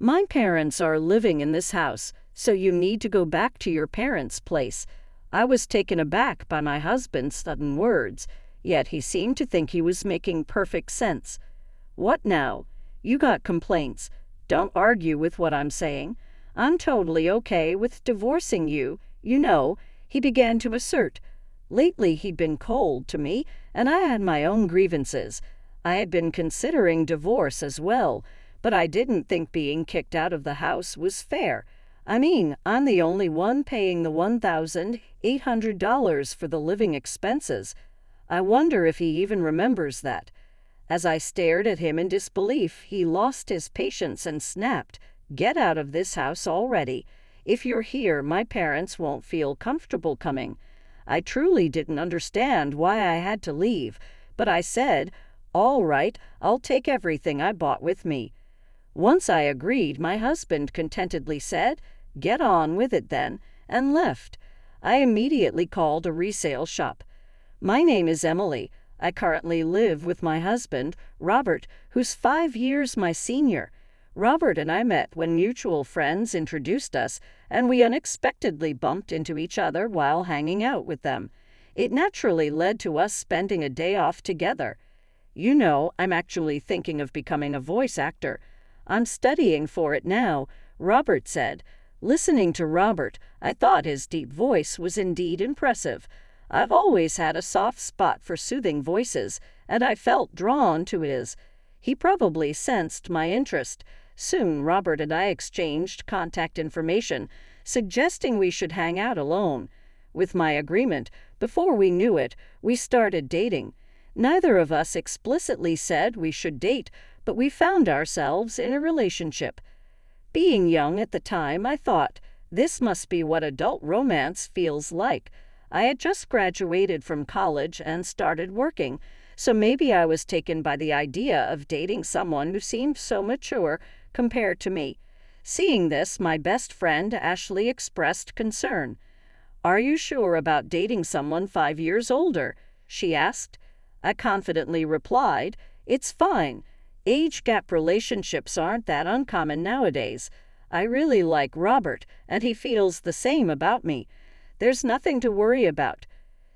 My parents are living in this house, so you need to go back to your parents' place. I was taken aback by my husband's sudden words, yet he seemed to think he was making perfect sense. What now? You got complaints. Don't argue with what I'm saying. I'm totally okay with divorcing you, you know, he began to assert. Lately he'd been cold to me, and I had my own grievances. I had been considering divorce as well, but I didn't think being kicked out of the house was fair. I mean, I'm the only one paying the $1,800 for the living expenses. I wonder if he even remembers that. As I stared at him in disbelief, he lost his patience and snapped, "Get out of this house already. If you're here, my parents won't feel comfortable coming." I truly didn't understand why I had to leave, but I said, "All right, I'll take everything I bought with me." Once I agreed, my husband contentedly said, "Get on with it then," and left. I immediately called a resale shop. "My name is Emily. I currently live with my husband, Robert, who's 5 years my senior. Robert and I met when mutual friends introduced us, and we unexpectedly bumped into each other while hanging out with them. It naturally led to us spending a day off together. You know, I'm actually thinking of becoming a voice actor. I'm studying for it now," Robert said. Listening to Robert, I thought his deep voice was indeed impressive. I've always had a soft spot for soothing voices, and I felt drawn to his. He probably sensed my interest. Soon Robert and I exchanged contact information, suggesting we should hang out alone. With my agreement, before we knew it, we started dating. Neither of us explicitly said we should date, but we found ourselves in a relationship. Being young at the time, I thought, this must be what adult romance feels like. I had just graduated from college and started working, so maybe I was taken by the idea of dating someone who seemed so mature compared to me. Seeing this, my best friend Ashley expressed concern. "Are you sure about dating someone 5 years older?" she asked. I confidently replied, "It's fine. Age gap relationships aren't that uncommon nowadays. I really like Robert, and he feels the same about me. There's nothing to worry about."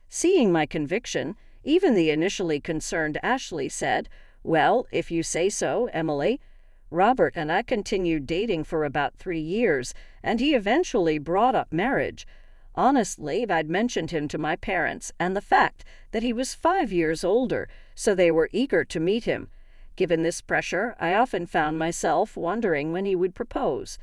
Seeing my conviction, even the initially concerned Ashley said, "Well, if you say so, Emily." Robert and I continued dating for about 3 years, and he eventually brought up marriage. Honestly, I'd mentioned him to my parents and the fact that he was 5 years older, so they were eager to meet him. Given this pressure, I often found myself wondering when he would propose.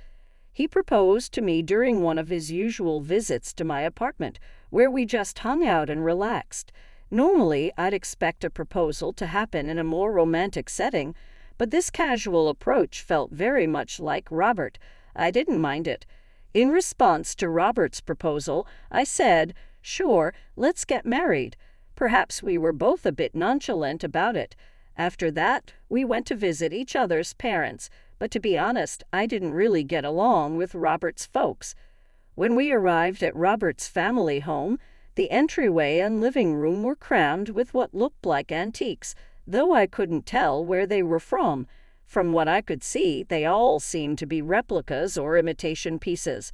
He proposed to me during one of his usual visits to my apartment, where we just hung out and relaxed. Normally, I'd expect a proposal to happen in a more romantic setting, but this casual approach felt very much like Robert. I didn't mind it. In response to Robert's proposal, I said, "Sure, let's get married." Perhaps we were both a bit nonchalant about it. After that, we went to visit each other's parents, but to be honest, I didn't really get along with Robert's folks. When we arrived at Robert's family home, the entryway and living room were crammed with what looked like antiques, though I couldn't tell where they were from. From what I could see, they all seemed to be replicas or imitation pieces.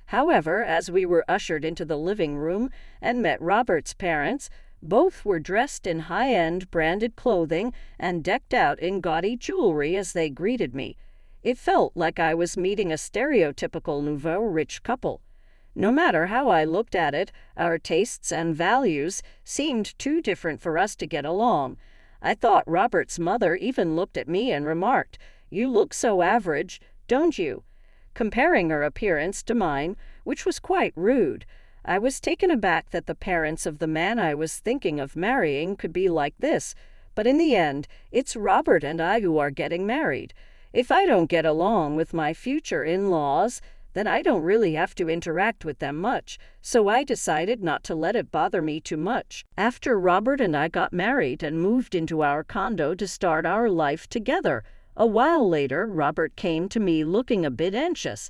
However, as we were ushered into the living room and met Robert's parents, both were dressed in high-end branded clothing and decked out in gaudy jewelry as they greeted me. It felt like I was meeting a stereotypical nouveau rich couple. No matter how I looked at it, our tastes and values seemed too different for us to get along. I thought Robert's mother even looked at me and remarked, "You look so average, don't you?" comparing her appearance to mine, which was quite rude. I was taken aback that the parents of the man I was thinking of marrying could be like this, but in the end, it's Robert and I who are getting married. If I don't get along with my future in-laws, then I don't really have to interact with them much, so I decided not to let it bother me too much. After Robert and I got married and moved into our condo to start our life together, a while later, Robert came to me looking a bit anxious.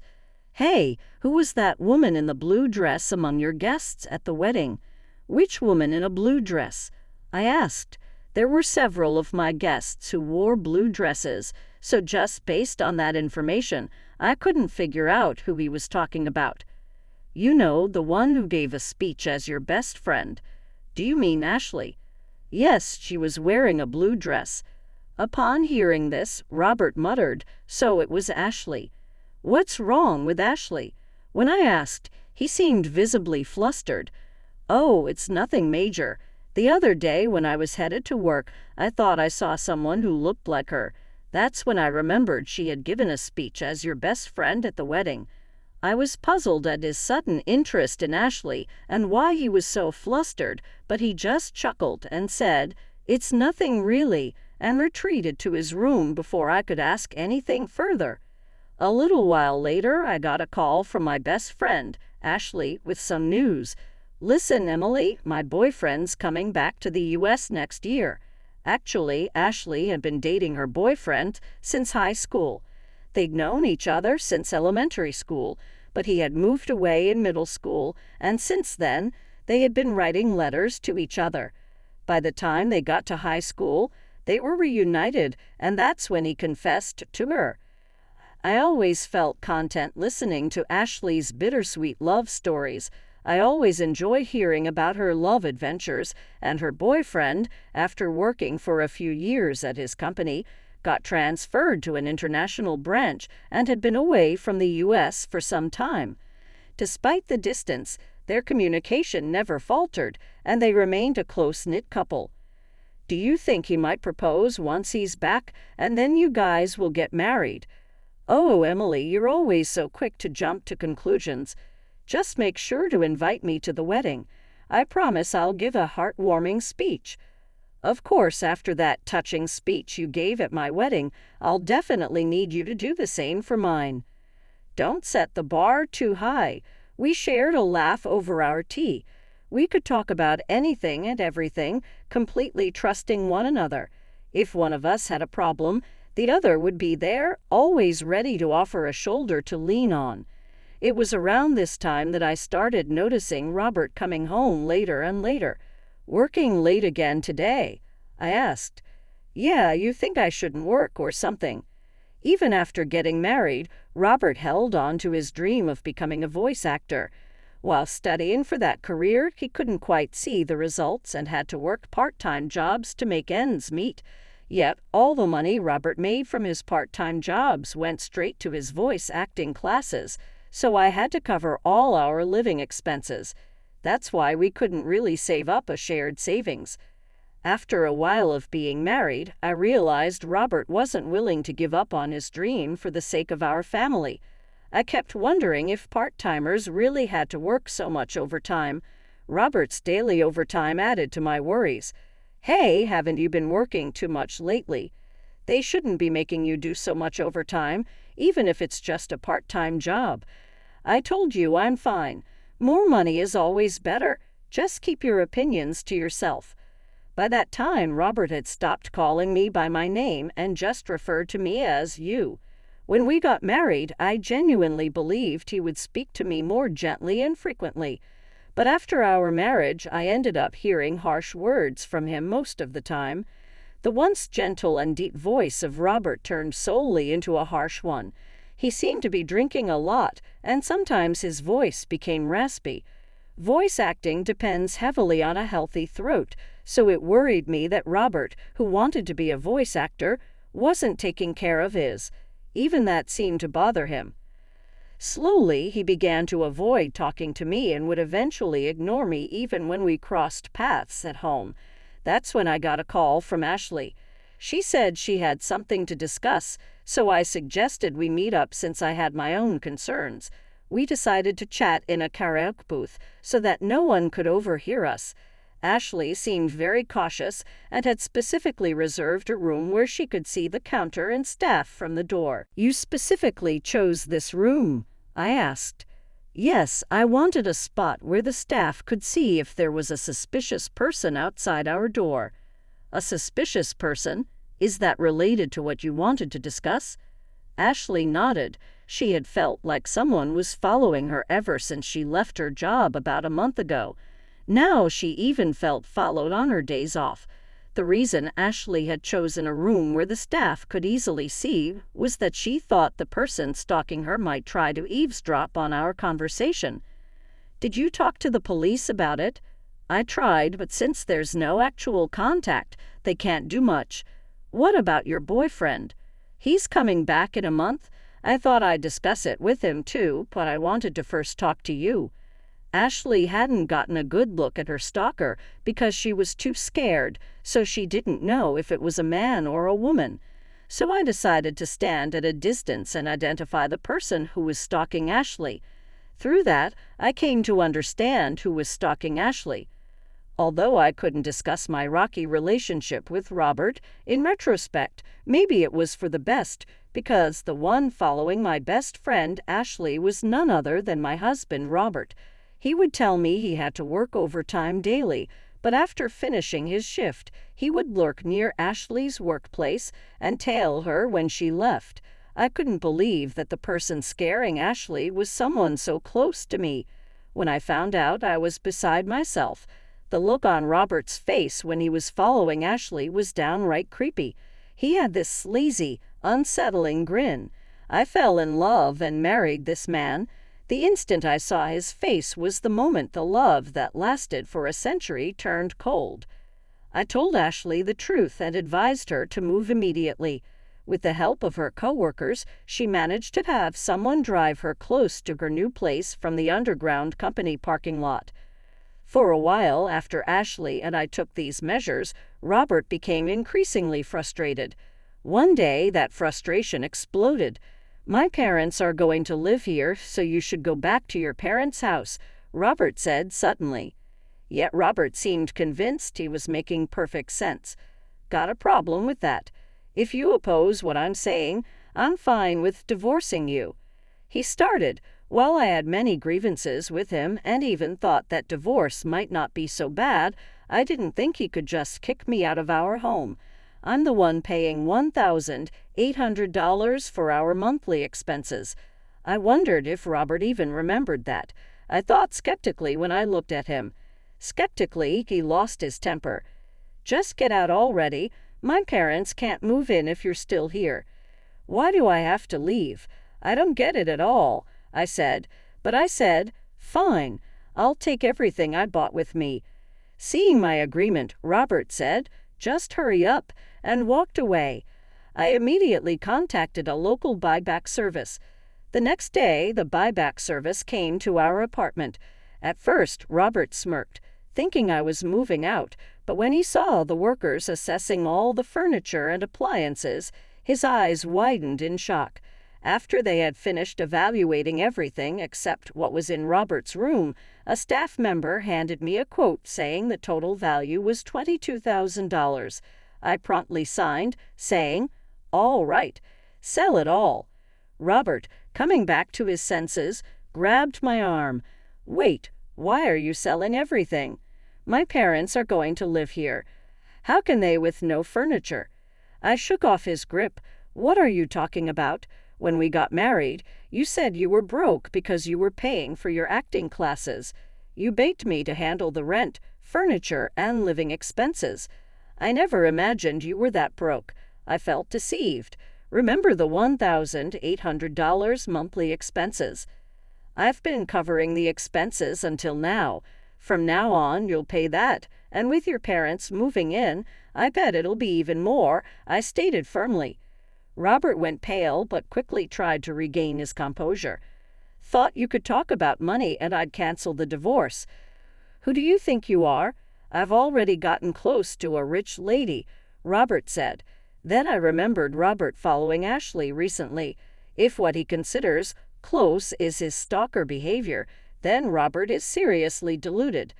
"Hey, who was that woman in the blue dress among your guests at the wedding?" "Which woman in a blue dress?" I asked. There were several of my guests who wore blue dresses, so just based on that information, I couldn't figure out who he was talking about. You know, the one who gave a speech as your best friend. Do you mean Ashley? Yes, she was wearing a blue dress. Upon hearing this, Robert muttered, so it was Ashley. What's wrong with Ashley? When I asked, he seemed visibly flustered. Oh, it's nothing major. The other day when I was headed to work, I thought I saw someone who looked like her. That's when I remembered she had given a speech as your best friend at the wedding. I was puzzled at his sudden interest in Ashley and why he was so flustered, but he just chuckled and said, "It's nothing really," and retreated to his room before I could ask anything further. A little while later, I got a call from my best friend, Ashley, with some news. "Listen, Emily, my boyfriend's coming back to the U.S. next year." Actually, Ashley had been dating her boyfriend since high school. They'd known each other since elementary school, but he had moved away in middle school, and since then, they had been writing letters to each other. By the time they got to high school, they were reunited, and that's when he confessed to her. I always felt content listening to Ashley's bittersweet love stories. I always enjoy hearing about her love adventures, and her boyfriend, after working for a few years at his company, got transferred to an international branch and had been away from the U.S. for some time. Despite the distance, their communication never faltered, and they remained a close-knit couple. Do you think he might propose once he's back, and then you guys will get married? Oh, Emily, you're always so quick to jump to conclusions. Just make sure to invite me to the wedding. I promise I'll give a heartwarming speech. Of course, after that touching speech you gave at my wedding, I'll definitely need you to do the same for mine. Don't set the bar too high. We shared a laugh over our tea. We could talk about anything and everything, completely trusting one another. If one of us had a problem, the other would be there, always ready to offer a shoulder to lean on. It was around this time that I started noticing Robert coming home later and later. "Working late again today?" I asked. "Yeah, you think I shouldn't work or something." Even after getting married, Robert held on to his dream of becoming a voice actor. While studying for that career, he couldn't quite see the results and had to work part-time jobs to make ends meet. Yet, all the money Robert made from his part-time jobs went straight to his voice acting classes, so I had to cover all our living expenses. That's why we couldn't really save up a shared savings. After a while of being married, I realized Robert wasn't willing to give up on his dream for the sake of our family. I kept wondering if part-timers really had to work so much overtime. Robert's daily overtime added to my worries. "Hey, haven't you been working too much lately? They shouldn't be making you do so much overtime, even if it's just a part-time job. I told you I'm fine. More money is always better. Just keep your opinions to yourself." By that time, Robert had stopped calling me by my name and just referred to me as you. When we got married, I genuinely believed he would speak to me more gently and frequently. But after our marriage, I ended up hearing harsh words from him most of the time. The once gentle and deep voice of Robert turned solely into a harsh one. He seemed to be drinking a lot, and sometimes his voice became raspy. Voice acting depends heavily on a healthy throat, so it worried me that Robert, who wanted to be a voice actor, wasn't taking care of his. Even that seemed to bother him. Slowly, he began to avoid talking to me and would eventually ignore me even when we crossed paths at home. That's when I got a call from Ashley. She said she had something to discuss, so I suggested we meet up since I had my own concerns. We decided to chat in a karaoke booth so that no one could overhear us. Ashley seemed very cautious and had specifically reserved a room where she could see the counter and staff from the door. "You specifically chose this room?" I asked. "Yes, I wanted a spot where the staff could see if there was a suspicious person outside our door." "A suspicious person? Is that related to what you wanted to discuss?" Ashley nodded. She had felt like someone was following her ever since she left her job about a month ago. Now she even felt followed on her days off. The reason Ashley had chosen a room where the staff could easily see was that she thought the person stalking her might try to eavesdrop on our conversation. "Did you talk to the police about it?" "I tried, but since there's no actual contact, they can't do much." "What about your boyfriend?" "He's coming back in a month. I thought I'd discuss it with him too, but I wanted to first talk to you." Ashley hadn't gotten a good look at her stalker because she was too scared, so she didn't know if it was a man or a woman. So I decided to stand at a distance and identify the person who was stalking Ashley. Through that, I came to understand who was stalking Ashley. Although I couldn't discuss my rocky relationship with Robert, in retrospect, maybe it was for the best, because the one following my best friend Ashley was none other than my husband Robert. He would tell me he had to work overtime daily, but after finishing his shift, he would lurk near Ashley's workplace and tail her when she left. I couldn't believe that the person scaring Ashley was someone so close to me. When I found out, I was beside myself. The look on Robert's face when he was following Ashley was downright creepy. He had this sleazy, unsettling grin. I fell in love and married this man. The instant I saw his face was the moment the love that lasted for a century turned cold. I told Ashley the truth and advised her to move immediately. With the help of her coworkers, she managed to have someone drive her close to her new place from the underground company parking lot. For a while after Ashley and I took these measures, Robert became increasingly frustrated. One day, that frustration exploded. "My parents are going to live here, so you should go back to your parents' house," Robert said suddenly. Yet Robert seemed convinced he was making perfect sense. "Got a problem with that. If you oppose what I'm saying, I'm fine with divorcing you." He started. While I had many grievances with him and even thought that divorce might not be so bad, I didn't think he could just kick me out of our home. I'm the one paying $1,800 for our monthly expenses. I wondered if Robert even remembered that. I thought skeptically when I looked at him. Skeptically, he lost his temper. "Just get out already. My parents can't move in if you're still here." "Why do I have to leave? I don't get it at all," I said. But I said, "Fine, I'll take everything I bought with me." Seeing my agreement, Robert said, "Just hurry up," and walked away. I immediately contacted a local buyback service. The next day, the buyback service came to our apartment. At first, Robert smirked, thinking I was moving out, but when he saw the workers assessing all the furniture and appliances, his eyes widened in shock. After they had finished evaluating everything except what was in Robert's room, a staff member handed me a quote saying the total value was $22,000. I promptly signed, saying, "All right, sell it all." Robert, coming back to his senses, grabbed my arm. "Wait, why are you selling everything?" "My parents are going to live here." "How can they with no furniture?" I shook off his grip. "What are you talking about? When we got married, you said you were broke because you were paying for your acting classes. You begged me to handle the rent, furniture, and living expenses. I never imagined you were that broke." I felt deceived. "Remember the $1,800 monthly expenses. I've been covering the expenses until now. From now on, you'll pay that, and with your parents moving in, I bet it'll be even more," I stated firmly. Robert went pale but quickly tried to regain his composure. "Thought you could talk about money and I'd cancel the divorce." "Who do you think you are? I've already gotten close to a rich lady," Robert said. Then I remembered Robert following Ashley recently. If what he considers close is his stalker behavior, then Robert is seriously deluded.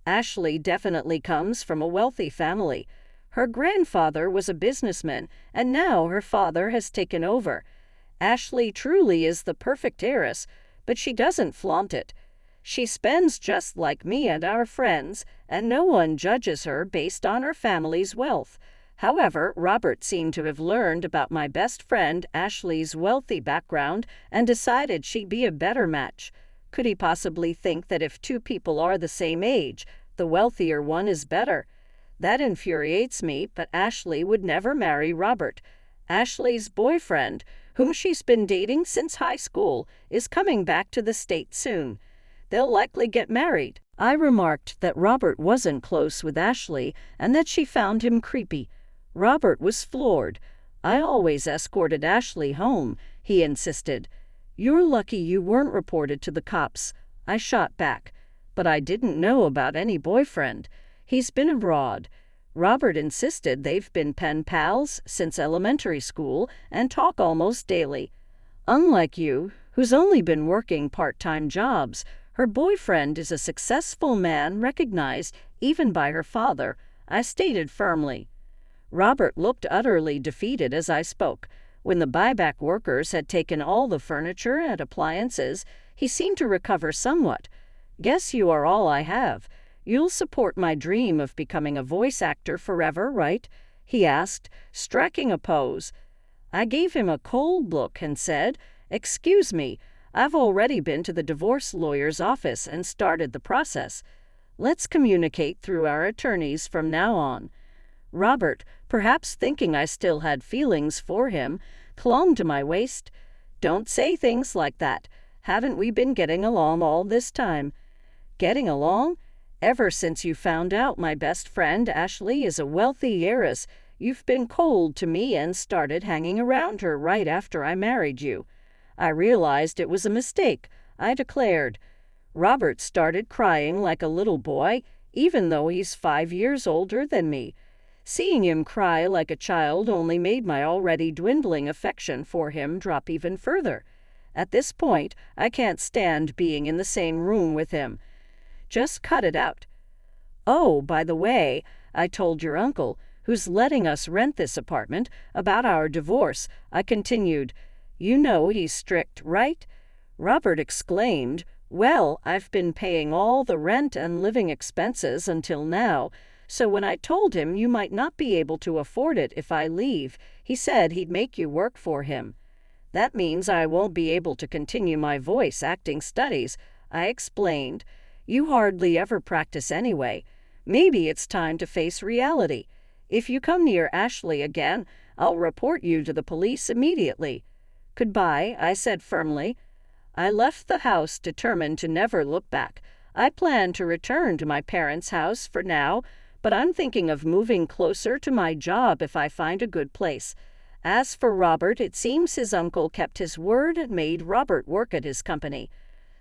Ashley definitely comes from a wealthy family. Her grandfather was a businessman, and now her father has taken over. Ashley truly is the perfect heiress, but she doesn't flaunt it. She spends just like me and our friends, and no one judges her based on her family's wealth. However, Robert seemed to have learned about my best friend Ashley's wealthy background and decided she'd be a better match. Could he possibly think that if two people are the same age, the wealthier one is better? That infuriates me, but Ashley would never marry Robert. Ashley's boyfriend, whom she's been dating since high school, is coming back to the state soon. They'll likely get married. I remarked that Robert wasn't close with Ashley and that she found him creepy. Robert was floored. I always escorted Ashley home, he insisted. You're lucky you weren't reported to the cops, I shot back. But I didn't know about any boyfriend. He's been abroad. Robert insisted they've been pen pals since elementary school and talk almost daily. Unlike you, who's only been working part-time jobs, her boyfriend is a successful man recognized even by her father, I stated firmly. Robert looked utterly defeated as I spoke. When the buyback workers had taken all the furniture and appliances, he seemed to recover somewhat. Guess you are all I have. You'll support my dream of becoming a voice actor forever, right? He asked, striking a pose. I gave him a cold look and said, Excuse me, I've already been to the divorce lawyer's office and started the process. Let's communicate through our attorneys from now on. Robert, perhaps thinking I still had feelings for him, clung to my waist. Don't say things like that. Haven't we been getting along all this time? Getting along? Ever since you found out my best friend Ashley is a wealthy heiress, you've been cold to me and started hanging around her right after I married you. I realized it was a mistake, I declared. Robert started crying like a little boy, even though he's 5 years older than me. Seeing him cry like a child only made my already dwindling affection for him drop even further. At this point, I can't stand being in the same room with him. Just cut it out. Oh, by the way, I told your uncle, who's letting us rent this apartment, about our divorce. I continued. You know he's strict, right? Robert exclaimed, Well, I've been paying all the rent and living expenses until now, so when I told him you might not be able to afford it if I leave, he said he'd make you work for him. That means I won't be able to continue my voice acting studies, I explained. You hardly ever practice anyway. Maybe it's time to face reality. If you come near Ashley again, I'll report you to the police immediately. Goodbye, I said firmly. I left the house determined to never look back. I plan to return to my parents' house for now, but I'm thinking of moving closer to my job if I find a good place. As for Robert, it seems his uncle kept his word and made Robert work at his company.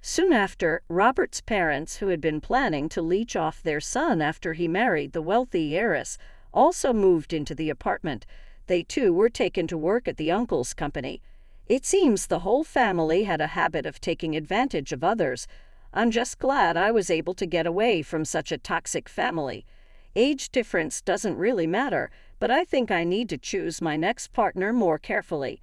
Soon after, Robert's parents, who had been planning to leech off their son after he married the wealthy heiress, also moved into the apartment. They too were taken to work at the uncle's company. It seems the whole family had a habit of taking advantage of others. I'm just glad I was able to get away from such a toxic family. Age difference doesn't really matter, but I think I need to choose my next partner more carefully.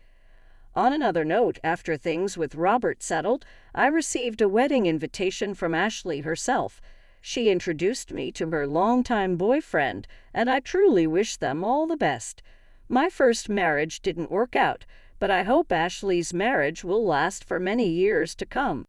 On another note, after things with Robert settled, I received a wedding invitation from Ashley herself. She introduced me to her longtime boyfriend, and I truly wish them all the best. My first marriage didn't work out, but I hope Ashley's marriage will last for many years to come.